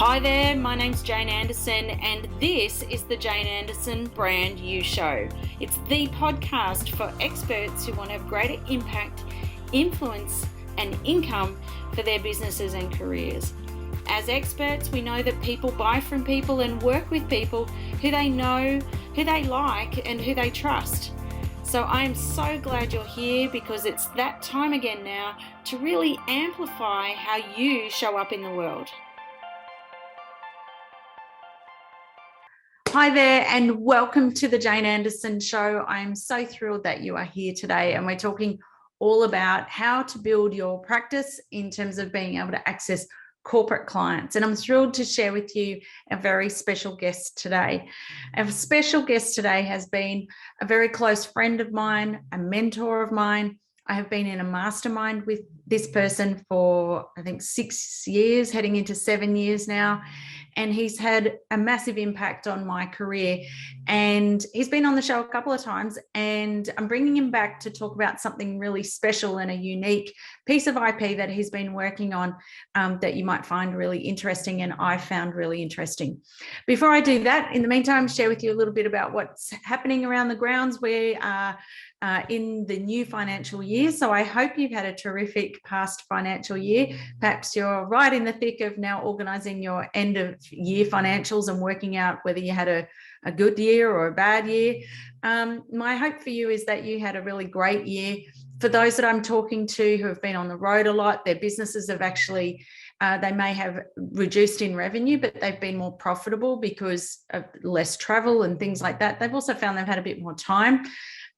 Hi there, my name's Jane Anderson, and this is the Jane Anderson Brand You Show. It's the podcast for experts who want to have greater impact, influence, and income for their businesses and careers. As experts, we know that people buy from people and work with people who they know, who they like, and who they trust. So I am so glad you're here because it's that time again now to really amplify how you show up in the world. Hi there and welcome to the Jane Anderson Show. I'm so thrilled that you are here today, and we're talking all about how to build your practice in terms of being able to access corporate clients. And I'm thrilled to share with you a very special guest today. Our special guest today has been a very close friend of mine, a mentor of mine. I have been in a mastermind with this person for, I think, 6 years, heading into 7 years now. And he's had a massive impact on my career. And he's been on the show a couple of times, and I'm bringing him back to talk about something really special and a unique piece of IP that he's been working on that you might find really interesting, and I found really interesting. Before I do that, in the meantime, share with you a little bit about what's happening around the grounds. We are in the new financial year. So I hope you've had a terrific past financial year. Perhaps you're right in the thick of now organising your end of year financials and working out whether you had a good year or a bad year. My hope for you is that you had a really great year. For those that I'm talking to who have been on the road a lot, their businesses have actually, they may have reduced in revenue, but they've been more profitable because of less travel and things like that. They've also found they've had a bit more time.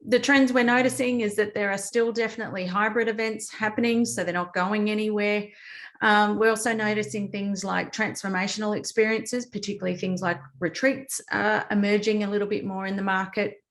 The trends we're noticing is that there are still definitely hybrid events happening, so they're not going anywhere. We're also noticing things like transformational experiences, particularly things like retreats, emerging a little bit more in the market,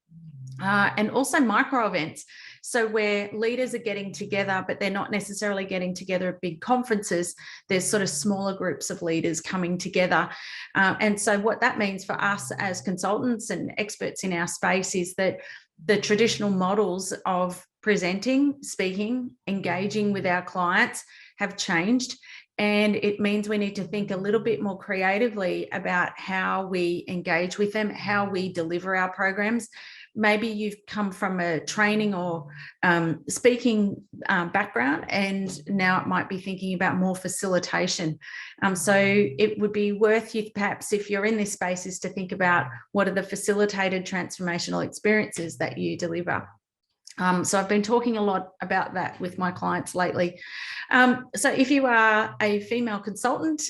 and also micro events. So where leaders are getting together, but they're not necessarily getting together at big conferences. There's sort of smaller groups of leaders coming together. And so what that means for us as consultants and experts in our space is that the traditional models of presenting, speaking, engaging with our clients have changed. And it means we need to think a little bit more creatively about how we engage with them, how we deliver our programs. Maybe you've come from a training or speaking background, and now it might be thinking about more facilitation. So it would be worth you, perhaps, if you're in this space, is to think about what are the facilitated transformational experiences that you deliver. So I've been talking a lot about that with my clients lately. So if you are a female consultant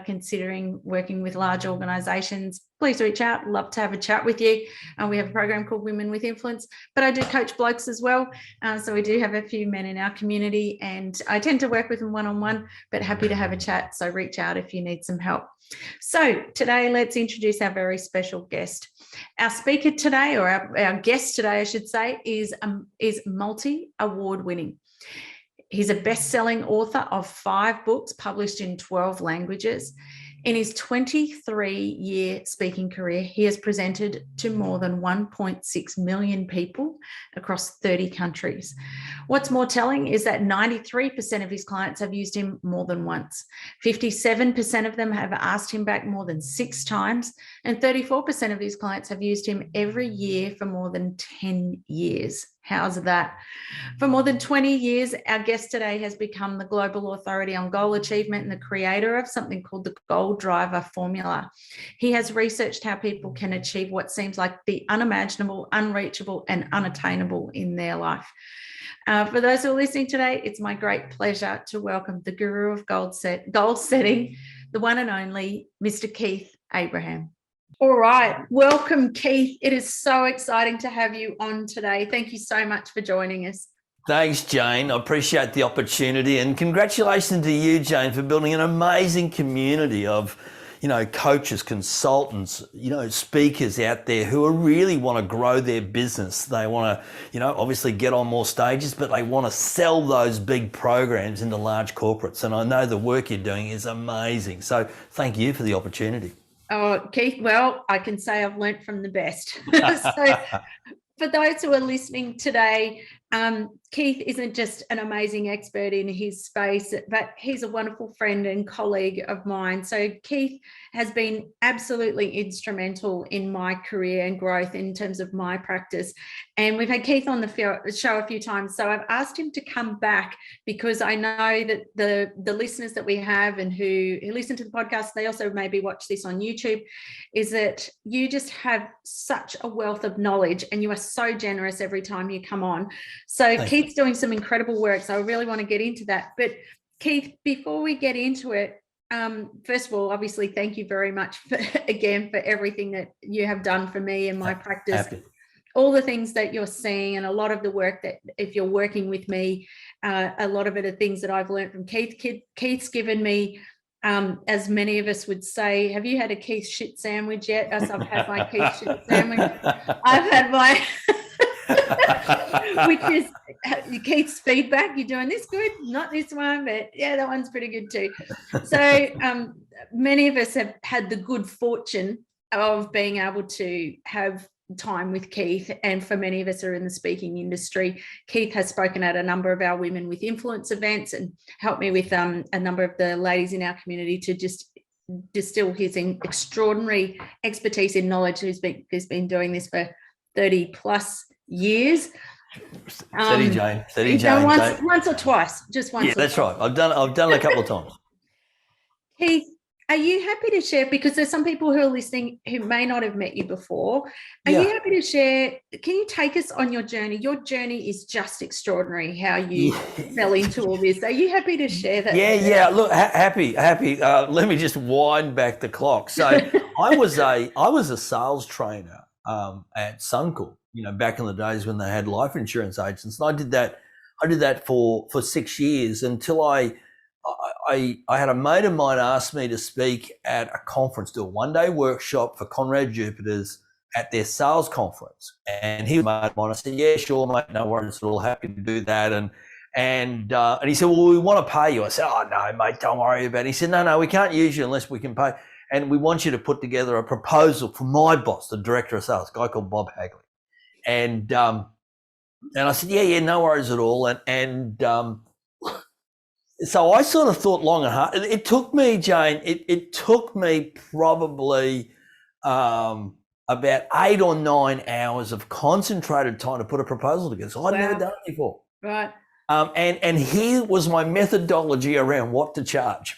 considering working with large organisations, please reach out. Love to have a chat with you. We have a program called Women with Influence, but I do coach blokes as well. So we do have a few men in our community, and I tend to work with them one-on-one, but happy to have a chat. So reach out if you need some help. So today, let's introduce our very special guest. Our speaker today, or our guest today, I should say, is multi-award winning. He's a best-selling author of 5 books published in 12 languages. In his 23-year speaking career, he has presented to more than 1.6 million people across 30 countries. What's more telling is that 93% of his clients have used him more than once. 57% of them have asked him back more than 6 times, and 34% of his clients have used him every year for more than 10 years. How's that? For more than 20 years, our guest today has become the global authority on goal achievement and the creator of something called the GoalDriver Formula. He has researched how people can achieve what seems like the unimaginable, unreachable, and unattainable in their life. For those who are listening today, it's my great pleasure to welcome the guru of goal setting, the one and only Mr. Keith Abraham. All right. Welcome, Keith. It is so exciting to have you on today. Thank you so much for joining us. Thanks, Jane. I appreciate the opportunity, and congratulations to you, Jane, for building an amazing community of, coaches, consultants, speakers out there who really want to grow their business. They want to, obviously get on more stages, but they want to sell those big programs into large corporates. And I know the work you're doing is amazing. So thank you for the opportunity. Oh, Keith, well, I can say I've learnt from the best. So for those who are listening today, Keith isn't just an amazing expert in his space, but he's a wonderful friend and colleague of mine. So Keith has been absolutely instrumental in my career and growth in terms of my practice. And we've had Keith on the show a few times. So I've asked him to come back because I know that the listeners that we have and who listen to the podcast, they also maybe watch this on YouTube, is that you just have such a wealth of knowledge and you are so generous every time you come on. So Thanks. Keith's doing some incredible work. So I really want to get into that. But Keith, before we get into it, first of all, obviously, thank you very much for everything that you have done for me and my practice. Happy. All the things that you're seeing and a lot of the work that if you're working with me, a lot of it are things that I've learned from Keith. Keith's given me, as many of us would say, have you had a Keith shit sandwich yet? As I've had my Keith shit sandwich. I've had my... which is Keith's feedback. You're doing this good, not this one, but yeah, that one's pretty good too. So many of us have had the good fortune of being able to have time with Keith, and for many of us who are in the speaking industry, Keith has spoken at a number of our Women with Influence events and helped me with a number of the ladies in our community to just distill his extraordinary expertise in knowledge. Who's been doing this for 30 plus years. Steady Jane. Once or twice, just once. Yeah, that's right. I've done it a couple of times. Keith, are you happy to share, because there's some people who are listening who may not have met you before. Are you happy to share? Can you take us on your journey? Your journey is just extraordinary, how you fell into all this. Are you happy to share that? Yeah. Look, happy. Let me just wind back the clock. So I was a sales trainer at Suncorp, back in the days when they had life insurance agents. And I did that for 6 years until I had a mate of mine ask me to speak at a conference, do a one-day workshop for Conrad Jupiter's at their sales conference. And he was a mate of mine. I said, yeah, sure, mate, no worries at all, happy to do that. And he said, well, we want to pay you. I said, oh, no, mate, don't worry about it. He said, no, we can't use you unless we can pay. And we want you to put together a proposal for my boss, the director of sales, a guy called Bob Hagley. And I said, yeah, no worries at all. And so I sort of thought long and hard. It took me, Jane, it took me probably about 8 or 9 hours of concentrated time to put a proposal together. So I'd never done it before. Right. And here was my methodology around what to charge.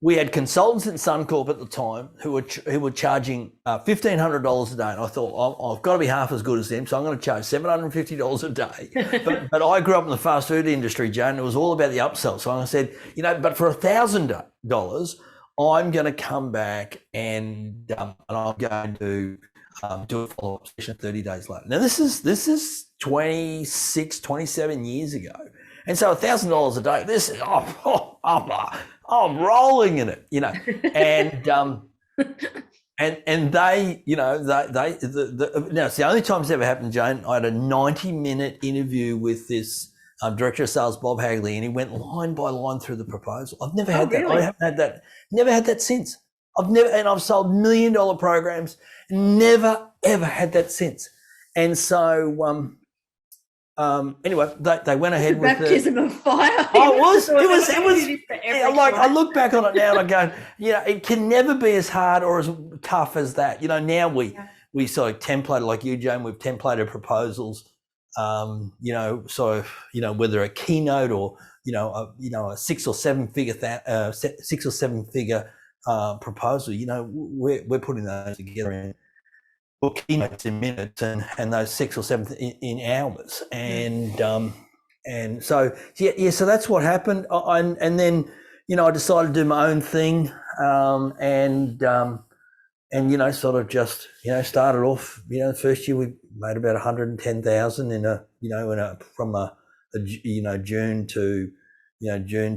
We had consultants at Suncorp at the time who were charging $1,500 a day, and I thought, I've got to be half as good as them, so I'm going to charge $750 a day. But I grew up in the fast food industry, Jane. It was all about the upsell. So I said, but for $1,000, I'm going to come back and I'm going to do a follow-up session 30 days later. Now this is 26, 27 years ago. And so $1,000 a day, this is, I'm rolling in it, and they, now it's the only time it's ever happened, Jane. I had a 90-minute interview with this director of sales, Bob Hagley, and he went line by line through the proposal. I've never had that. Really? I haven't had that. Never had that since. I've sold $1 million programs, never ever had that since. And so, anyway, they went ahead with baptism of fire. Oh, it was. Like I look back on it now and I go, it can never be as hard or as tough as that. Now we sort of template, like you, Jane. We've templated proposals. Whether a keynote or a 6 or 7 figure proposal. We're putting those together in. Well, keynotes in minutes and those 6 or 7 in hours. And so, so that's what happened. And then, I decided to do my own thing and sort of just, started off, the first year we made about 110,000 from June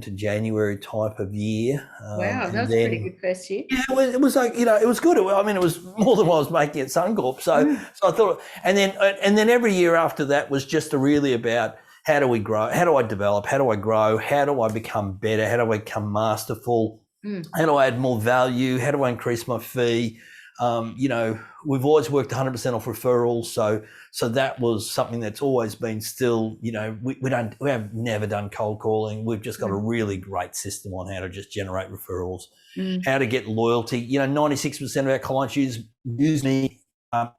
to January type of year. Wow, that was a pretty good first year. Yeah, it was like, it was good. It was more than what I was making at Suncorp. So I thought, and then every year after that was just really about how do we grow? How do I develop? How do I grow? How do I become better? How do I become masterful? How do I add more value? How do I increase my fee? You know, we've always worked 100% off referrals. So that was something that's always been still, you know, we have never done cold calling. We've just got a really great system on how to just generate referrals, how to get loyalty. You know, 96% of our clients use me has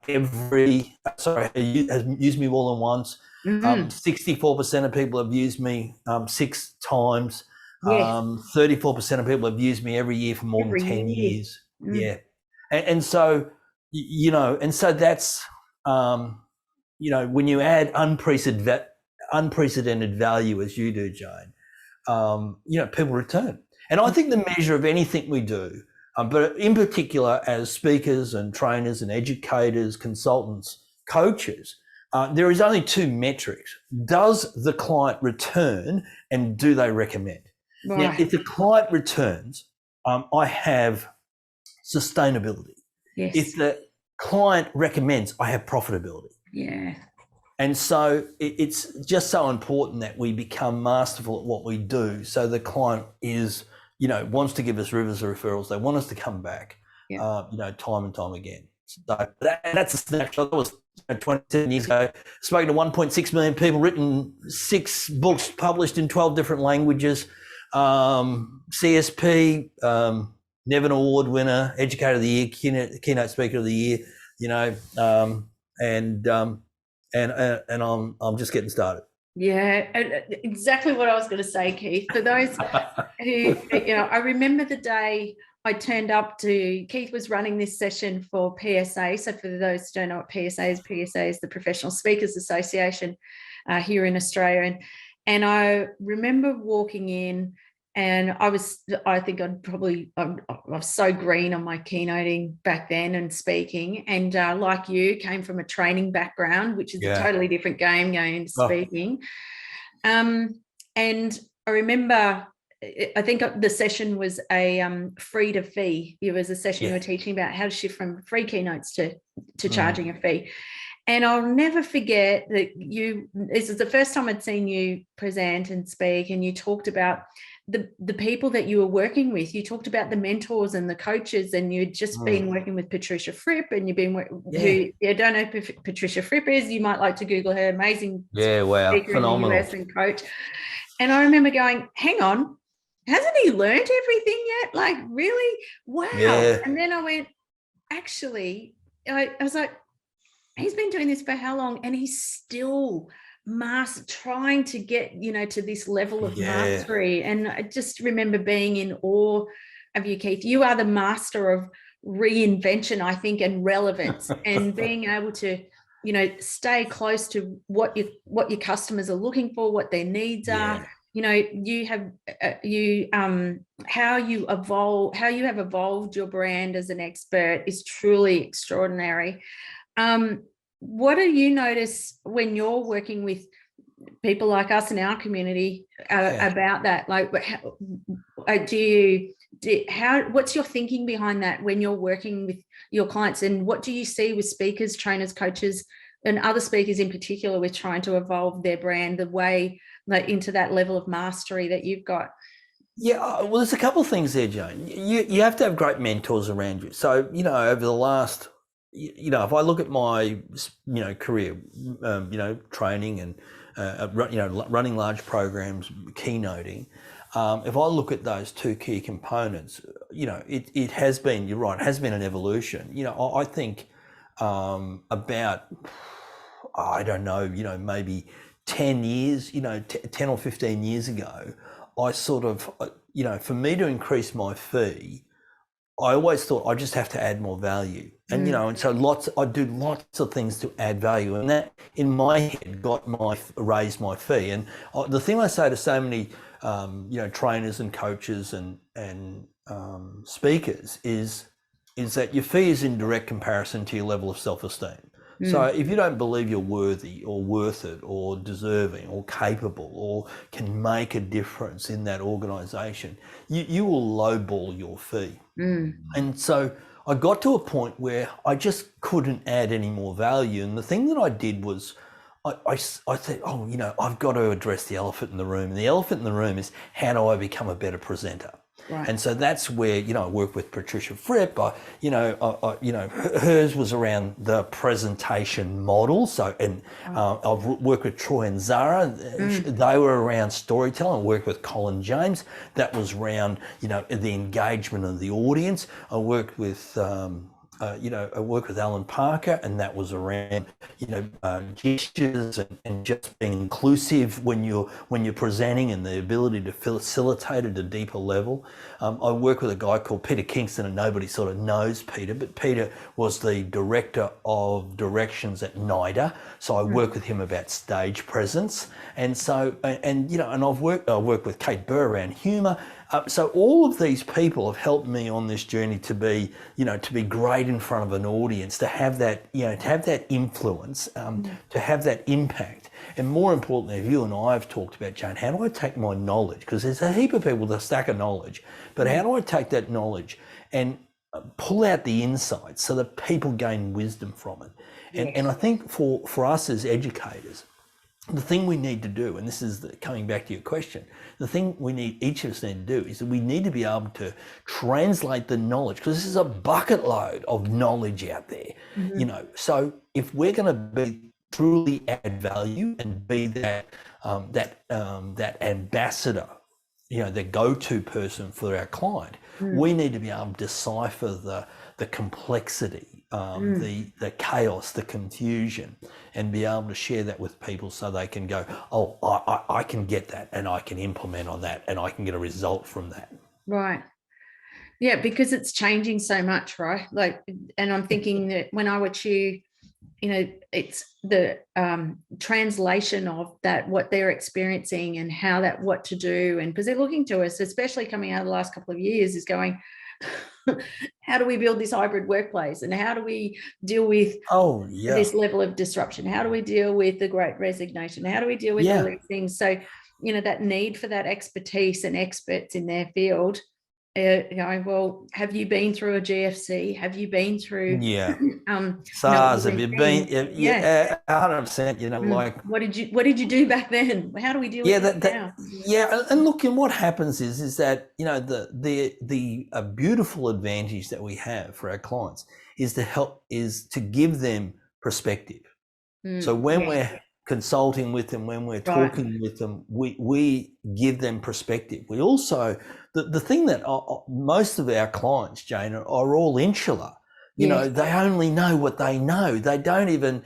used me more than once. 64% of people have used me 6 times. 34% of people have used me every year for more than 10 years. Yeah. And so, you know, and so that's, you know, when you add unprecedented value as you do, Jane, you know, people return. And I think the measure of anything we do, but in particular as speakers and trainers and educators, consultants, coaches, there is only 2 metrics. Does the client return and do they recommend? Right. Now, if the client returns, I have sustainability. Yes. If the client recommends, I have profitability. Yeah. And so it's just so important that we become masterful at what we do. So the client is, you know, wants to give us rivers of referrals. They want us to come back, you know, time and time again. So that's a snapshot. That was 27 years ago. Spoken to 1.6 million people, written 6 books, published in 12 different languages. CSP, Nevin Award winner, Educator of the Year, Keynote Speaker of the Year. You know, and I'm just getting started. Yeah, exactly what I was going to say, Keith. For those who, you know, I remember the day I turned up to, Keith was running this session for PSA. So for those who don't know what PSA is the Professional Speakers Association here in Australia. And I remember walking in, and I was so green on my keynoting back then and speaking. And like you, came from a training background, which is a totally different game going into speaking. And I remember, I think the session was a free to fee. It was a session you were teaching about how to shift from free keynotes to charging a fee. And I'll never forget that this is the first time I'd seen you present and speak, and you talked about the people that you were working with. You talked about the mentors and the coaches, and you'd just been working with Patricia Fripp, and you've been who you don't know who Patricia Fripp is. You might like to Google her. Amazing speaker phenomenal in the US and coach. And I remember going, hang on, hasn't he learned everything yet? Like, really? Wow. Yeah. And then I went, actually, I was like, he's been doing this for how long? And he's still trying to get, you know, to this level of mastery. And I just remember being in awe of you, Keith. You are the master of reinvention, I think, and relevance, and being able to, you know, stay close to what your customers are looking for, what their needs are. You know, you have how you have evolved your brand as an expert is truly extraordinary. What do you notice when you're working with people like us in our community about that? Like, what's your thinking behind that when you're working with your clients, and what do you see with speakers, trainers, coaches, and other speakers in particular with trying to evolve their brand the way, like, into that level of mastery that you've got? Yeah, well, there's a couple of things there, Jane. You have to have great mentors around you. So, you know, over the last, you know, if I look at my, you know, career, you know, training and, you know, running large programs, keynoting, if I look at those 2 key components, you know, it has been, you're right, it has been an evolution. You know, I think about, I don't know, you know, maybe 10 years, you know, 10 or 15 years ago, I sort of, you know, for me to increase my fee, I always thought I just have to add more value. And, you know, and so I do lots of things to add value, and that in my head raised my fee. And the thing I say to so many, you know, trainers and coaches and speakers is that your fee is in direct comparison to your level of self-esteem. So if you don't believe you're worthy or worth it or deserving or capable or can make a difference in that organisation, you will lowball your fee. And so I got to a point where I just couldn't add any more value. And the thing that I did was I thought, oh, you know, I've got to address the elephant in the room. And the elephant in the room is, how do I become a better presenter? Right. And so that's where, I work with Patricia Fripp. Hers was around the presentation model. So, and I've worked with Troy and Zara. They were around storytelling. I worked with Colin James. That was around, the engagement of the audience. I worked with, I work with Alan Parker, and that was around, gestures and just being inclusive when you're presenting, and the ability to facilitate at a deeper level. I work with a guy called Peter Kingston, and nobody sort of knows Peter, but Peter was the director of directions at NIDA. So I work with him about stage presence, and so and I work with Kate Burr around humour. So all of these people have helped me on this journey to be, to be great in front of an audience, to have that, to have that influence, to have that impact. And more importantly, you and I have talked about, Jane, how do I take my knowledge? Because there's a heap of people with a stack of knowledge, but how do I take that knowledge and pull out the insights so that people gain wisdom from it? And I think for us as educators, the thing we need to do, and this is coming back to your question, the thing each of us need to do is that we need to be able to translate the knowledge, because this is a bucket load of knowledge out there, So if we're going to truly add value and be that ambassador, the go-to person for our client, we need to be able to decipher the complexity, the chaos, the confusion, and be able to share that with people so they can go, oh, I can get that, and I can implement on that, and I can get a result from that. Right. Yeah, because it's changing so much, right? And I'm thinking that when I watch you, it's the translation of that, what they're experiencing and what to do. And because they're looking to us, especially coming out of the last couple of years, is going, how do we build this hybrid workplace, and how do we deal with this level of disruption? How do we deal with the Great Resignation? How do we deal with all these things? So, that need for that expertise and experts in their field. Well, have you been through a GFC? Have you been through SARS? Have you been? 100%. Like what did you do back then? How do we deal with it now? Yeah, and look, and what happens is that the beautiful advantage that we have for our clients is to give them perspective. So when we're consulting with them, when we're talking with them, we give them perspective. We also, the thing that most of our clients, Jane, are all insular. They only know what they know. They don't even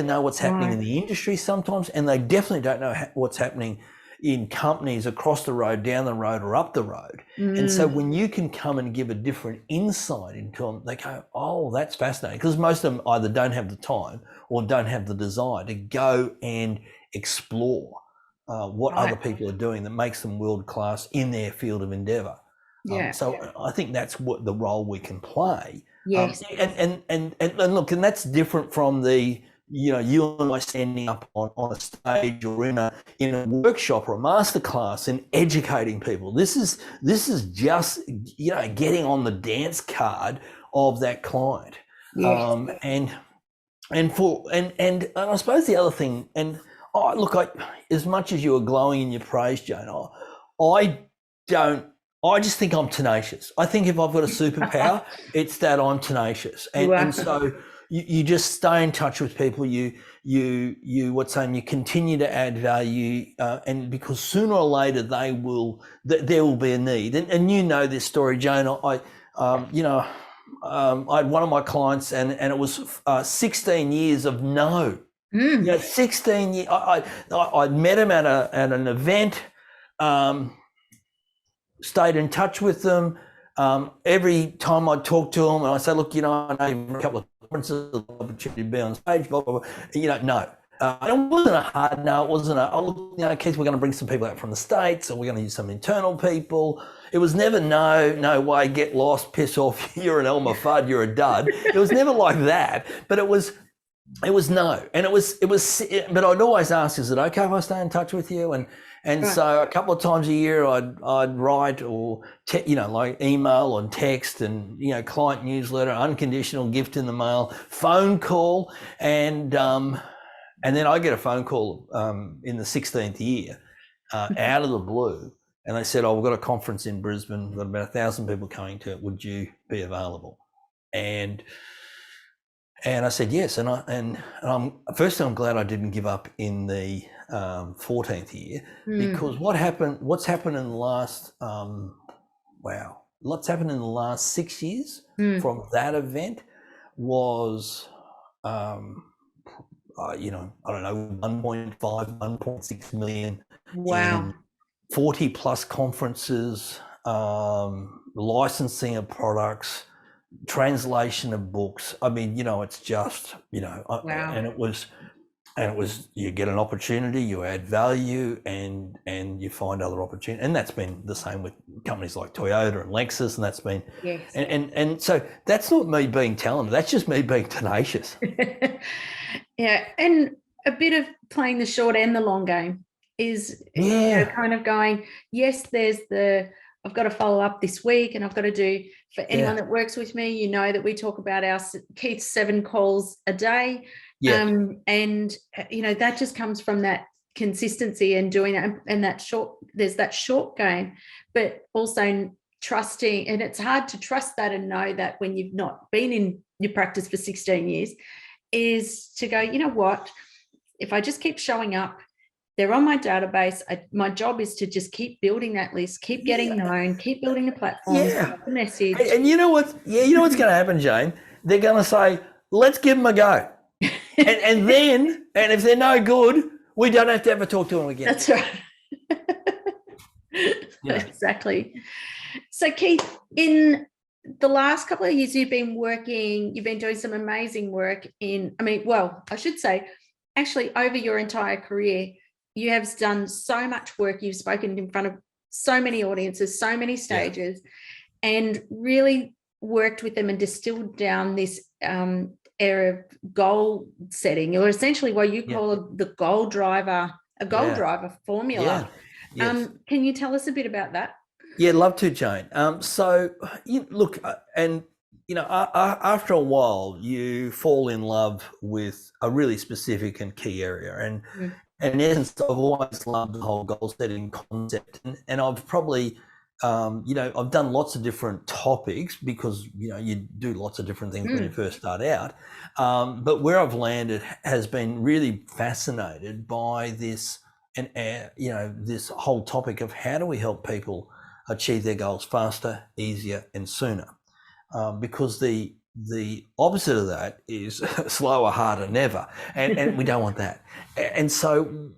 know what's happening in the industry sometimes, and they definitely don't know what's happening in companies across the road, down the road, or up the road. And so when you can come and give a different insight into them, they go, oh, that's fascinating. Because most of them either don't have the time or don't have the desire to go and explore what other people are doing that makes them world-class in their field of endeavour. So I think that's what the role we can play. Yes. And look, and that's different from the, you and I standing up on a stage or in a workshop or a masterclass and educating people. This is just, getting on the dance card of that client. Yes. And I suppose the other thing, as much as you are glowing in your praise, Jane, I just think I'm tenacious. I think if I've got a superpower, it's that I'm tenacious. And so you just stay in touch with people. You continue to add value, and because sooner or later there will be a need. And this story, Jane. I had one of my clients, and it was 16 years of no. 16 years. I met him at an event. Stayed in touch with them. Every time I talk to them, and I say, look, I know you've a couple of conferences, opportunity to be on stage, blah, blah, blah. No. It wasn't a hard no. It wasn't Keith, we're going to bring some people out from the States, or we're going to use some internal people. It was never no way, get lost, piss off, you're an Elmer Fudd, you're a dud. It was never like that, but it was no. And but I'd always ask, is it okay if I stay in touch with you? And so a couple of times a year I'd write or, like email and text and, client newsletter, unconditional gift in the mail, phone call. And then I get a phone call in the 16th year out of the blue. and they said, "Oh, we've got a conference in Brisbane. We've got about 1,000 people coming to it. Would you be available?" And I said yes. And I'm glad I didn't give up in the 14th year, because what's happened in the last what's happened in the last 6 years from that event was, I don't know, 1.5, 1.6 million in 40 plus conferences, licensing of products, translation of books. I mean, it's just, and it was, you get an opportunity, you add value, and you find other opportunities. And that's been the same with companies like Toyota and Lexus, and that's been, and so that's not me being talented, that's just me being tenacious. Yeah, and a bit of playing the short and the long game is kind of going, yes, there's I've got to follow up this week, and I've got to do, for anyone that works with me, that we talk about Keith's 7 calls a day. And that just comes from that consistency and doing that, and there's that short game, but also trusting. And it's hard to trust that and know that when you've not been in your practice for 16 years, is to go, you know what, if I just keep showing up, they're on my database. My job is to just keep building that list, keep getting known, keep building the platform, the message. And you know what? Yeah, you know what's going to happen, Jane? They're going to say, let's give them a go. and if they're no good, we don't have to ever talk to them again. That's right. Exactly. So, Keith, in the last couple of years, you've been doing some amazing work I should say, actually, over your entire career, you have done so much work. You've spoken in front of so many audiences, so many stages, and really worked with them and distilled down this area of goal setting, or essentially what you call the GoalDriver Formula. Yes. Can you tell us a bit about that? Yeah, love to, Jane. So look, and after a while, you fall in love with a really specific and key area, and in essence, I've always loved the whole goal setting concept, and I've probably, I've done lots of different topics, because you do lots of different things when you first start out. But where I've landed has been really fascinated by this, and this whole topic of how do we help people achieve their goals faster, easier, and sooner, because the opposite of that is slower, harder, never, and we don't want that. And so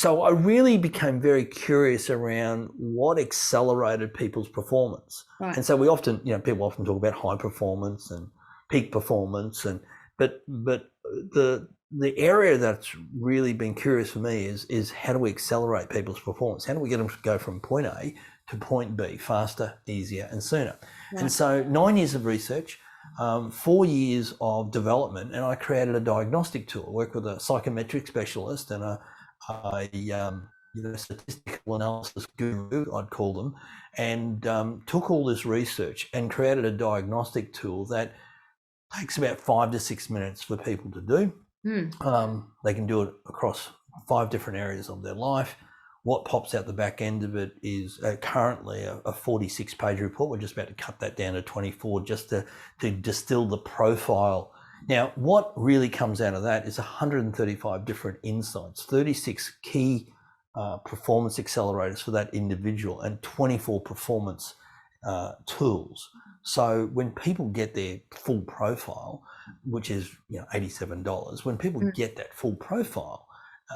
I really became very curious around what accelerated people's performance. Right. And so we often, people often talk about high performance and peak performance, but the area that's really been curious for me is how do we accelerate people's performance? How do we get them to go from point A to point B faster, easier, and sooner? Right. And so 9 years of research, 4 years of development, and I created a diagnostic tool. I worked with a psychometric specialist and a statistical analysis guru, I'd call them, and took all this research and created a diagnostic tool that takes about 5 to 6 minutes for people to do. They can do it across 5 different areas of their life. What pops out the back end of it is currently a 46-page report. We're just about to cut that down to 24 just to distill the profile. Now, what really comes out of that is 135 different insights, 36 key performance accelerators for that individual, and 24 performance tools. So when people get their full profile, which is $87, when people get that full profile,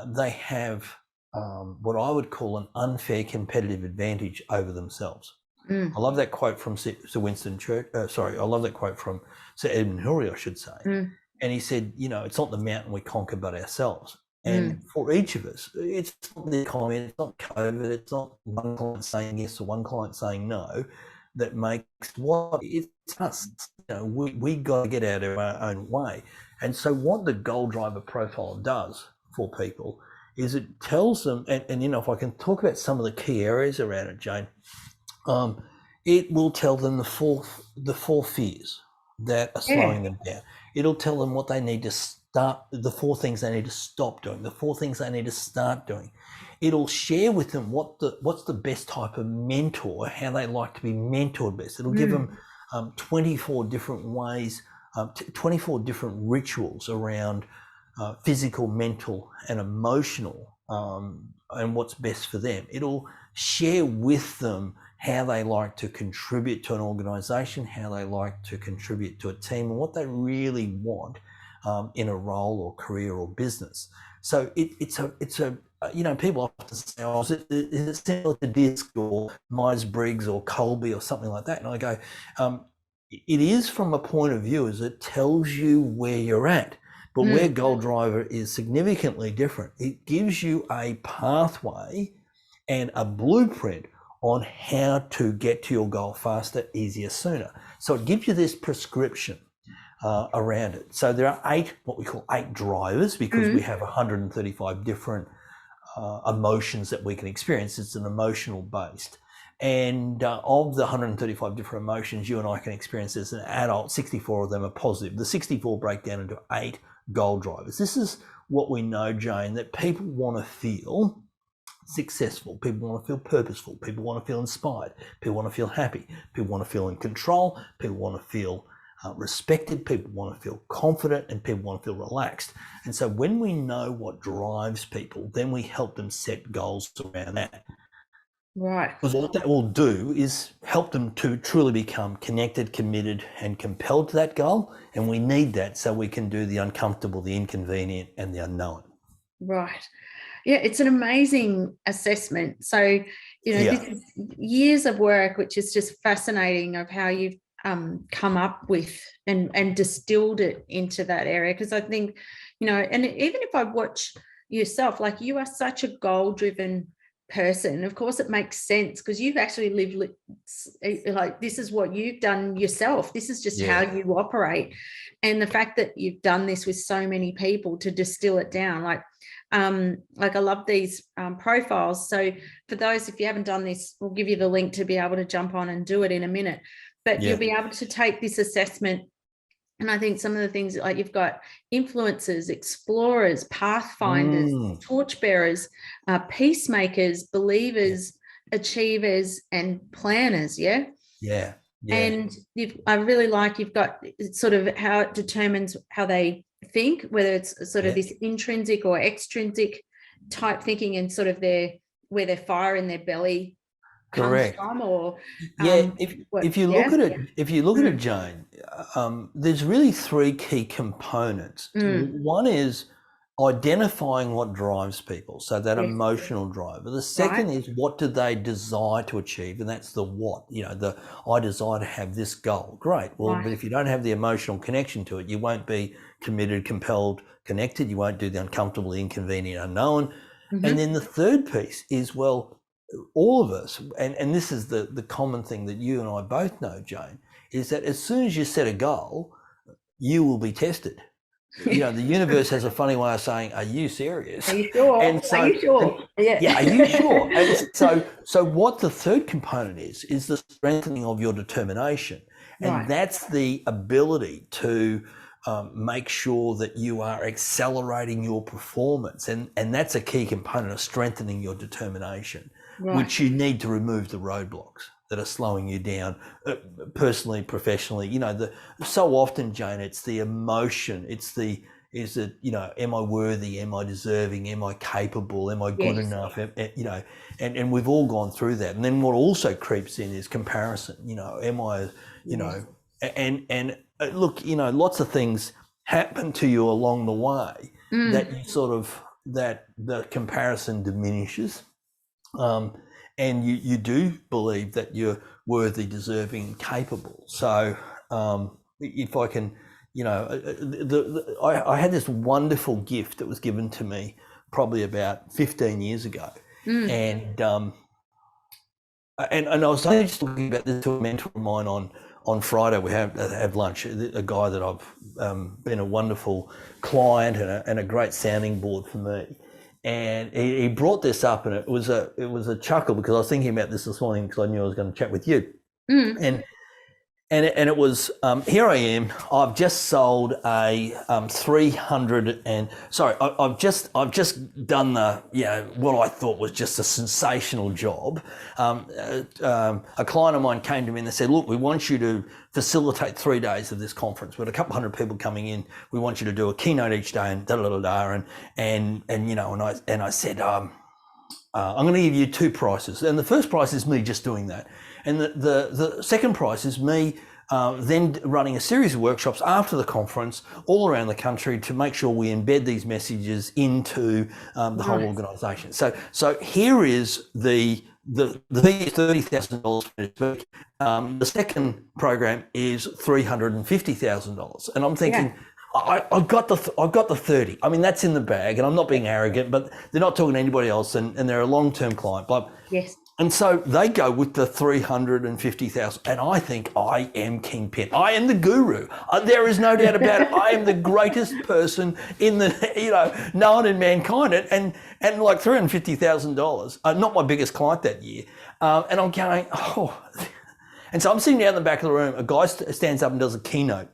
they have what I would call an unfair competitive advantage over themselves. I love that quote from Sir Winston Churchill. I love that quote from Sir Edmund Hillary, I should say. And he said, it's not the mountain we conquer, but ourselves. And for each of us, it's not the economy, it's not COVID, it's not one client saying yes or one client saying no that makes it's us. We got to get out of our own way. And so what the GoalDriver profile does for people is it tells them, and if I can talk about some of the key areas around it, Jane, it will tell them the four fears that are slowing them down. It'll tell them what they need the 4 things they need to stop doing, the 4 things they need to start doing. It'll share with them what's the best type of mentor, how they like to be mentored best. It'll give them 24 different ways, 24 different rituals around physical, mental, and emotional, and what's best for them. It'll share with them how they like to contribute to an organization, how they like to contribute to a team, and what they really want in a role or career or business. So it's a people often say, oh, is it similar to DISC or Myers-Briggs or Colby or something like that? And I go, it is from a point of view as it tells you where you're at. But where GoalDriver is significantly different, it gives you a pathway and a blueprint on how to get to your goal faster, easier, sooner. So it gives you this prescription around it. So there are 8, what we call 8 drivers, because we have 135 different emotions that we can experience. It's an emotional based. And of the 135 different emotions you and I can experience as an adult, 64 of them are positive. The 64 break down into 8 goal drivers. This is what we know, Jane, that people want to feel successful, people want to feel purposeful, people want to feel inspired, people want to feel happy, people want to feel in control, people want to feel respected, people want to feel confident, and people want to feel relaxed. And so when we know what drives people, then we help them set goals around that. Right. Because what that will do is help them to truly become connected, committed, and compelled to that goal. And we need that so we can do the uncomfortable, the inconvenient, and the unknown. Right. Yeah, it's an amazing assessment. So, this is years of work, which is just fascinating, of how you've come up with and distilled it into that area. Because I think, and even if I watch yourself, like, you are such a goal-driven person. Of course, it makes sense because you've actually lived like this is what you've done yourself. This is just how you operate. And the fact that you've done this with so many people to distill it down, like I love these profiles. So for those, if you haven't done this, we'll give you the link to be able to jump on and do it in a minute. But you'll be able to take this assessment. And I think some of the things, like, you've got influencers, explorers, pathfinders, torchbearers, peacemakers, believers, achievers, and planners. Yeah. And I really like, you've got sort of how it determines how they think, whether it's sort of this intrinsic or extrinsic type thinking, and sort of where their fire in their belly comes from, or if you look at it, Jane, there's really 3 key components. One is identifying what drives people, so that emotional driver. The second is, what do they desire to achieve, and that's the what. I desire to have this goal. Great. Well, but if you don't have the emotional connection to it, you won't be committed, compelled, connected. You won't do the uncomfortable, the inconvenient, unknown. And then the third piece is, well, all of us, and this is the common thing that you and I both know, Jane, is that as soon as you set a goal, you will be tested. The universe has a funny way of saying, "Are you serious? Are you sure? And so, are you sure? Are you sure?" And so what the third component is the strengthening of your determination, and that's the ability to make sure that you are accelerating your performance, and that's a key component of strengthening your determination. Which you need to remove the roadblocks that are slowing you down, personally, professionally. So often, Jane, it's the emotion. Am I worthy? Am I deserving? Am I capable? Am I good enough? And we've all gone through that. And then what also creeps in is comparison. Am I, and look, lots of things happen to you along the way that you sort of, that the comparison diminishes. And you do believe that you're worthy, deserving, and capable. So if I can, I had this wonderful gift that was given to me probably about 15 years ago, and I was only just talking about this to a mentor of mine on Friday. We have lunch. A guy that I've been a wonderful client and a great sounding board for me. And he brought this up, and it was a chuckle, because I was thinking about this morning because I knew I was going to chat with you. And and it was here I am. I've just sold a 300 and sorry, I've just done the what I thought was just a sensational job. A client of mine came to me and they said, "Look, we want you to facilitate 3 days of this conference. With a couple hundred people coming in, we want you to do a keynote each day and and I said, I'm going to give you 2 prices, and the first price is me just doing that, and the second price is me then running a series of workshops after the conference all around the country to make sure we embed these messages into the whole organisation. So here is the fee is $30,000 for this week. The second program is $350,000, and I'm thinking. Yeah. I've got the 30. I mean, that's in the bag, and I'm not being arrogant, but they're not talking to anybody else, and they're a long-term client. But yes. And so they go with the 350,000, and I think I am kingpin. I am the guru. There is no doubt about it. I am the greatest person in the known in mankind, and like $350,000. Not my biggest client that year, and I'm going And so I'm sitting down in the back of the room. A guy stands up and does a keynote.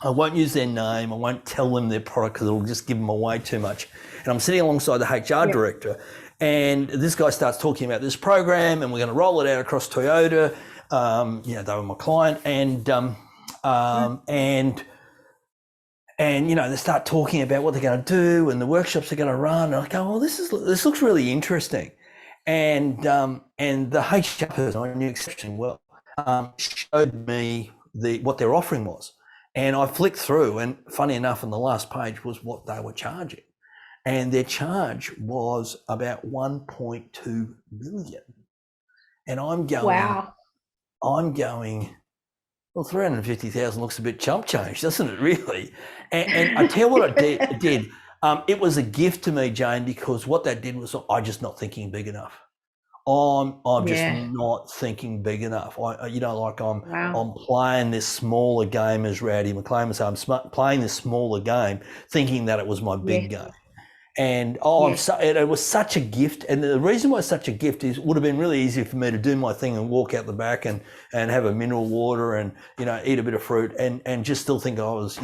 I won't use their name. I won't tell them their product because it'll just give them away too much. And I'm sitting alongside the HR director, and this guy starts talking about this program, and we're going to roll it out across Toyota. They were my client, and they start talking about what they're going to do and the workshops they're going to run. And I go, well, this looks really interesting. And the HR person I knew exceptionally well showed me what their offering was. And I flicked through, and funny enough, on the last page was what they were charging. And their charge was about 1.2 million. And I'm going, wow. Well, 350,000 looks a bit chump change, doesn't it, really? And I tell you what it did. It was a gift to me, Jane, because what that did was I'm just not thinking big enough. I'm just not thinking big enough. I'm playing this smaller game, as Rowdy McLean was saying. I'm playing this smaller game, thinking that it was my big game. And it was such a gift. And the reason why it's such a gift is it would have been really easy for me to do my thing and walk out the back and have a mineral water and eat a bit of fruit and just still think I was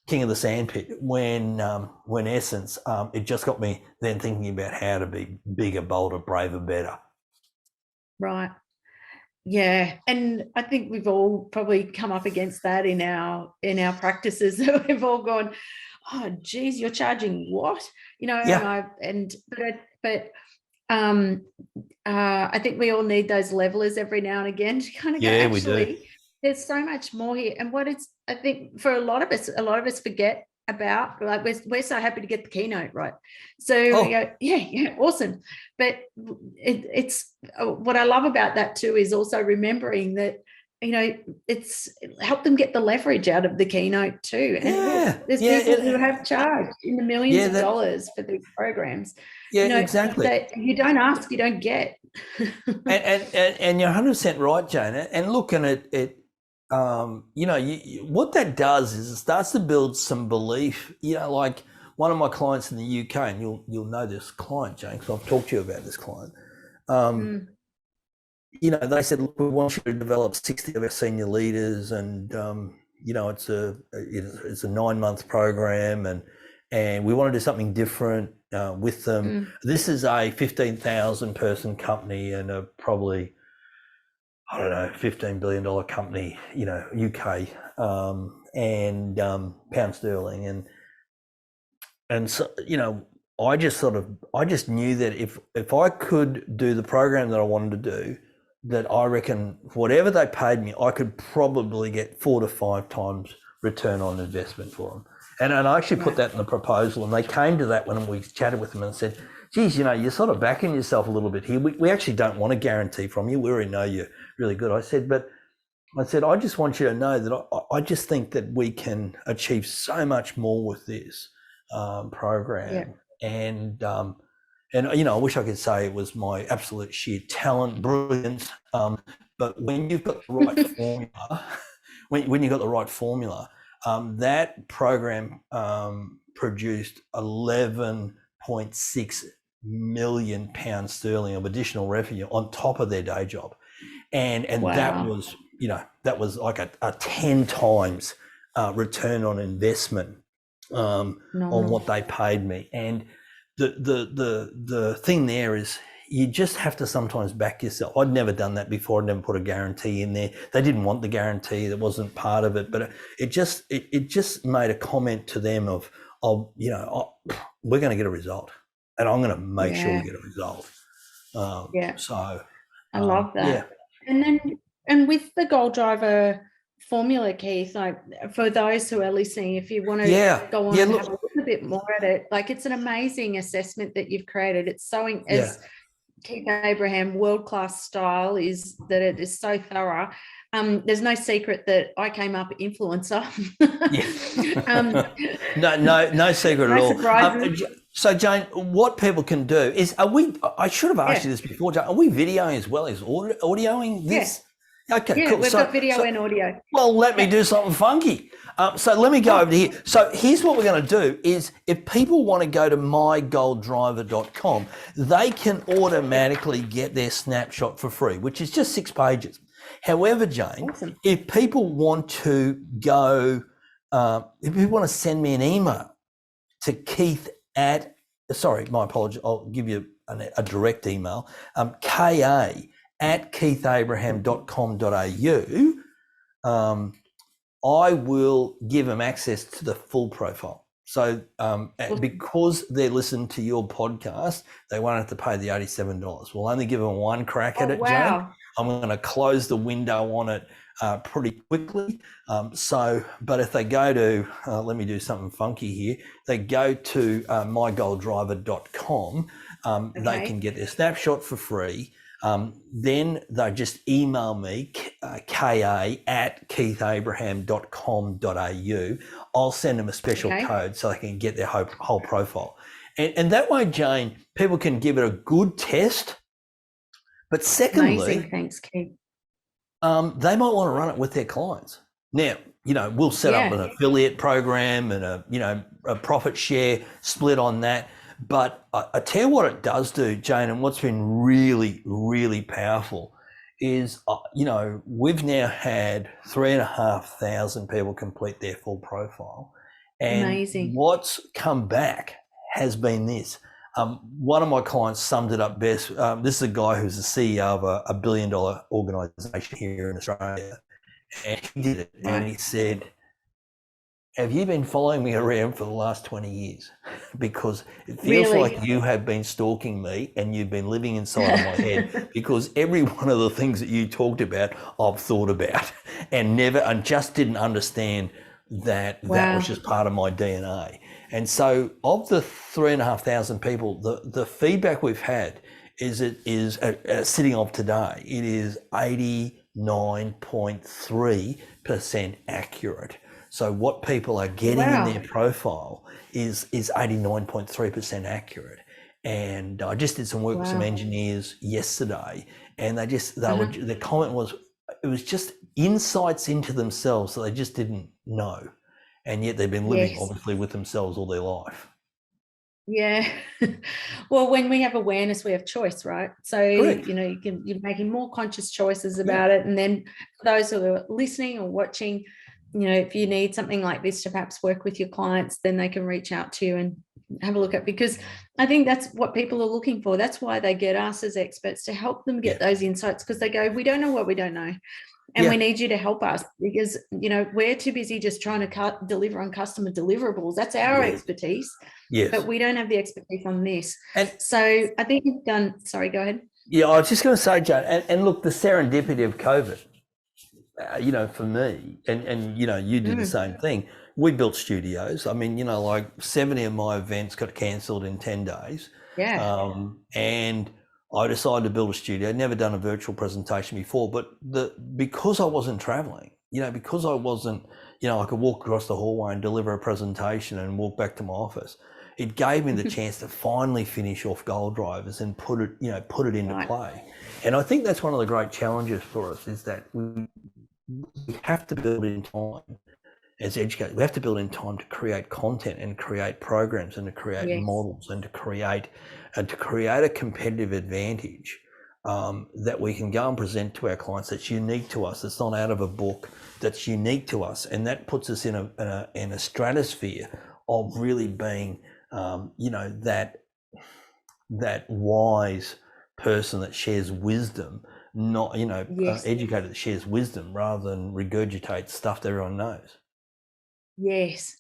king of the sandpit, when in essence it just got me then thinking about how to be bigger, bolder, braver, better. Right. Yeah. And I think we've all probably come up against that in our practices. We've all gone, oh geez, you're charging what? I think we all need those levelers every now and again to kind of go, we do. There's so much more here. And I think for a lot of us forget about, like, we're so happy to get the keynote, right? So we go, yeah, awesome. But it's what I love about that too is also remembering that, it's help them get the leverage out of the keynote too. And there's people who have charged in the millions of dollars for these programs. Yeah, exactly. That you don't ask, you don't get. and you're 100% right, Jane. And look, and it what that does is it starts to build some belief. Like one of my clients in the UK, and you'll know this client, Jane, because I've talked to you about this client. They said, look, we want you to develop 60 of our senior leaders, and it's a 9-month program, and we want to do something different with them. This is a 15,000 person company and a probably, I don't know, $15 billion company, UK, and pound sterling. And so, I just knew that if I could do the program that I wanted to do, that I reckon whatever they paid me, I could probably get 4 to 5 times return on investment for them. And I actually put that in the proposal, and they came to that when we chatted with them and said, geez, you're sort of backing yourself a little bit here. We actually don't want a guarantee from you. We already know you're really good. I said, I just want you to know that I just think that we can achieve so much more with this program. Yeah. And I wish I could say it was my absolute sheer talent, brilliance. But when you've got the right formula, when you've got the right formula, that program produced 11.6 million pounds sterling of additional revenue on top of their day job. and that was, you know, that was like a 10 times return on investment on what they paid me. And the thing there is, you just have to sometimes back yourself. I'd never done that before. I'd never put a guarantee in there. They didn't want the guarantee. That wasn't part of it. But it just made a comment to them of you know, we're going to get a result, and I'm going to make sure we get a result. So I love that. Yeah. And with the GoalDriver Formula, Keith, like for those who are listening, if you want to go on and have a look a bit more at it, like it's an amazing assessment that you've created. It's so as Keith Abraham world-class style is that it is so thorough. There's no secret that I came up influencer. No secret at all. Surprises. So Jane, what people can do is, I should have asked you this before, Jane, are we videoing as well as audioing this? Okay, cool. We've got video and audio. Well, let me do something funky. So let me go over to here. So here's what we're going to do is, if people want to go to mygoaldriver.com, they can automatically get their snapshot for free, which is just 6 pages. However, Jane, if people want to go, if you want to send me an email to Keith my apologies, I'll give you a direct email, ka@keithabraham.com.au, I will give them access to the full profile. So because they're listening to your podcast, they won't have to pay the $87. We'll only give them one crack at it, Jane. I'm going to close the window on it pretty quickly. But if they go to, let me do something funky here. They go to mygoaldriver.com, they can get their snapshot for free. Then they just email me, ka@keithabraham.com.au. I'll send them a special code so they can get their whole profile. And that way, Jane, people can give it a good test. But secondly, amazing. Thanks, Keith. They might want to run it with their clients. Now, you know, we'll set up an affiliate program and a profit share split on that. But I tell you what it does do, Jane, and what's been really, really powerful is, we've now had 3,500 people complete their full profile. And amazing. What's come back has been this. One of my clients summed it up best. This is a guy who's the CEO of a $1 billion organisation here in Australia. And he did it. And he said, have you been following me around for the last 20 years? Because it feels like you have been stalking me and you've been living inside of my head, because every one of the things that you talked about, I've thought about and just didn't understand that that was just part of my DNA. And so of the 3,500 people, the feedback we've had is sitting of today, it is 89.3% accurate. So what people are getting in their profile is 89.3% accurate. And I just did some work with some engineers yesterday, and the comment was, it was just insights into themselves that they just didn't know. And yet they've been living obviously with themselves all their life. Yeah. Well, when we have awareness, we have choice, right? So, correct. You're making more conscious choices about it. And then for those who are listening or watching, if you need something like this to perhaps work with your clients, then they can reach out to you and have a look at, because I think that's what people are looking for. That's why they get us as experts, to help them get those insights, because they go, we don't know what we don't know. And we need you to help us, because, we're too busy just trying to deliver on customer deliverables. That's our expertise. Yes. But we don't have the expertise on this. And so I think you've done, sorry, go ahead. Yeah, I was just going to say, Jane, and look, the serendipity of COVID, for me, and you did the same thing. We built studios. I mean, like 70 of my events got cancelled in 10 days. Yeah. And I decided to build a studio. Never done a virtual presentation before, but because I wasn't traveling, because I wasn't, I could walk across the hallway and deliver a presentation and walk back to my office. It gave me the chance to finally finish off GoalDrivers and put it into play. And I think that's one of the great challenges for us, is that we have to build in time as educators. We have to build in time to create content and create programs and to create models and to create a competitive advantage that we can go and present to our clients that's unique to us. It's not out of a book, that's unique to us, and that puts us in a stratosphere of really being, that wise person that shares wisdom, not Yes. educator that shares wisdom rather than regurgitate stuff that everyone knows. Yes.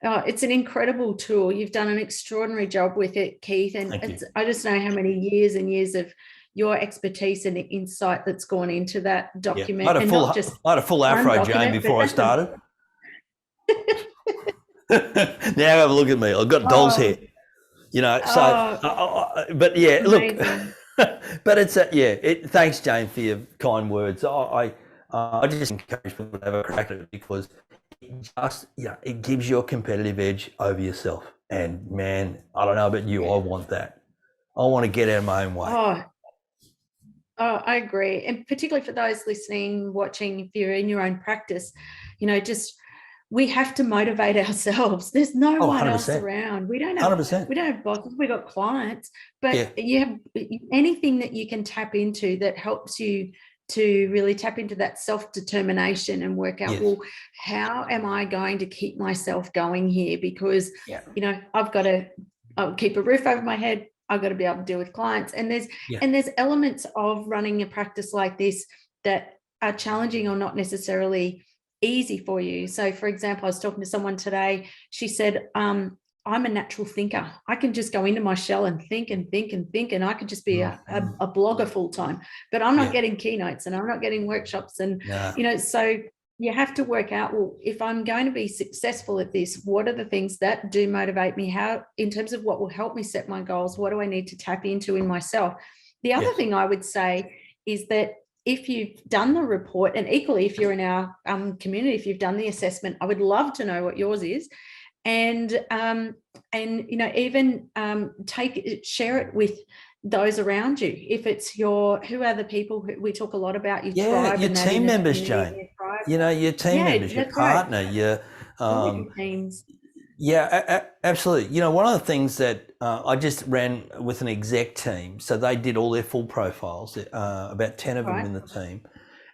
Oh, it's an incredible tool. You've done an extraordinary job with it, Keith. And Thank you. I just know how many years and years of your expertise and insight that's gone into that document. I had a full afro, Jane, before I started. Now have a look at me. I've got dog's hair. But yeah, amazing. Look, but it's thanks, Jane, for your kind words. I just encourage people to have a crack at it, because it gives you a competitive edge over yourself. And man, I don't know about you, I want that. I want to get out of my own way. Oh, I agree. And particularly for those listening, watching, if you're in your own practice, we have to motivate ourselves. There's no one else around. We don't have 100%. We don't have bosses. We've got clients, but you have anything that you can tap into that helps you to really tap into that self-determination and work out, well, how am I going to keep myself going here? Because, I've got to keep a roof over my head. I've got to be able to deal with clients. And there's elements of running a practice like this that are challenging or not necessarily easy for you. So, for example, I was talking to someone today. She said, I'm a natural thinker. I can just go into my shell and think and think and think, and I could just be a blogger full time, but I'm not getting keynotes and I'm not getting workshops. And, so you have to work out, well, if I'm going to be successful at this, what are the things that do motivate me? How, in terms of what will help me set my goals, what do I need to tap into in myself? The other thing I would say is that if you've done the report, and equally if you're in our community, if you've done the assessment, I would love to know what yours is. And even share it with those around you. If it's who are the people who we talk a lot about, your tribe, your team members, Jane. Your team members, your partner, your teams. Yeah, absolutely. One of the things that I just ran with an exec team, so they did all their full profiles, about 10 of them in the team.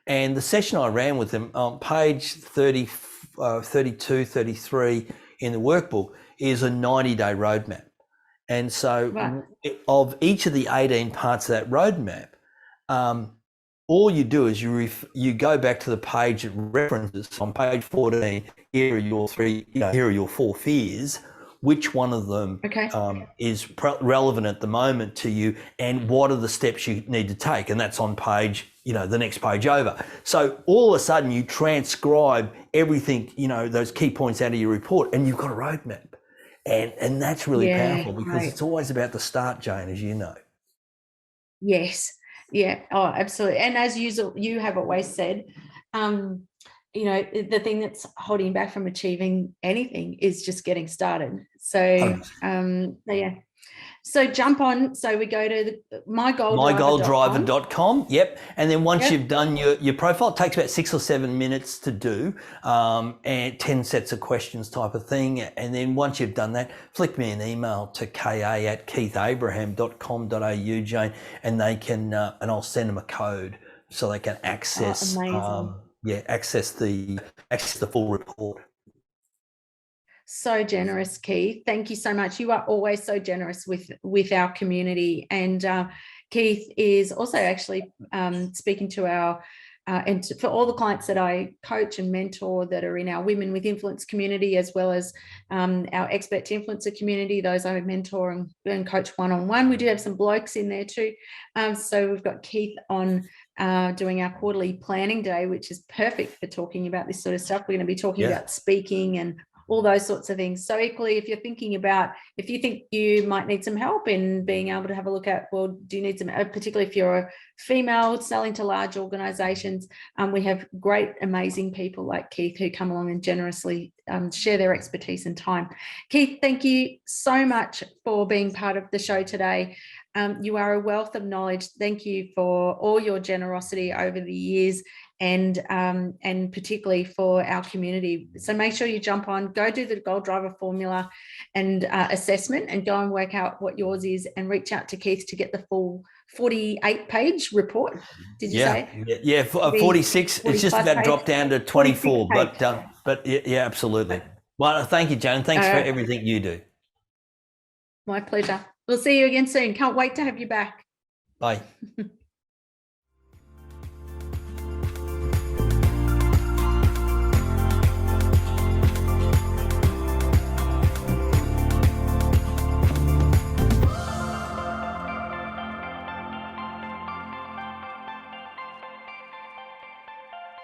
And the session I ran with them on page 30, 32, 33 in the workbook is a 90-day roadmap. And so of each of the 18 parts of that roadmap, all you do is you go back to the page that references on page 14. Here are your here are your 4 fears. Which one of them is relevant at the moment to you, and what are the steps you need to take? And that's on page, the next page over. So all of a sudden you transcribe everything, those key points out of your report, and you've got a roadmap. And that's really powerful, because it's always about the start, Jane, as you know. Yes. Yeah. Oh, absolutely. And as you have always said, the thing that's holding you back from achieving anything is just getting started. So, So jump on. So we go to mygoaldriver.com. Yep. And then once you've done your profile, it takes about 6 or 7 minutes to do, and 10 sets of questions type of thing. And then once you've done that, flick me an email to ka@keithabraham.com.au, Jane, and they can, and I'll send them a code so they can access, access the full report. So generous, Keith. Thank you so much. You are always so generous with our community. And Keith is also actually speaking to our, and for all the clients that I coach and mentor that are in our Women with Influence community, as well as our Expert to Influencer community, those I mentor and coach one-on-one. We do have some blokes in there too. So we've got Keith on doing our quarterly planning day, which is perfect for talking about this sort of stuff. We're going to be talking about speaking and all those sorts of things. So equally, if you think you might need some help in being able to have a look at, well, do you need some, particularly if you're a female selling to large organizations, we have great, amazing people like Keith who come along and generously share their expertise and time. Keith, thank you so much for being part of the show today. You are a wealth of knowledge. Thank you for all your generosity over the years. and particularly for our community. So make sure you jump on, go do the GoalDriver Formula and assessment, and go and work out what yours is, and reach out to Keith to get the full 48-page report. Did you say? Yeah, 46. It's just about dropped down to 24, but yeah, absolutely. Well, thank you, Jane. Thanks for everything you do. My pleasure. We'll see you again soon. Can't wait to have you back. Bye.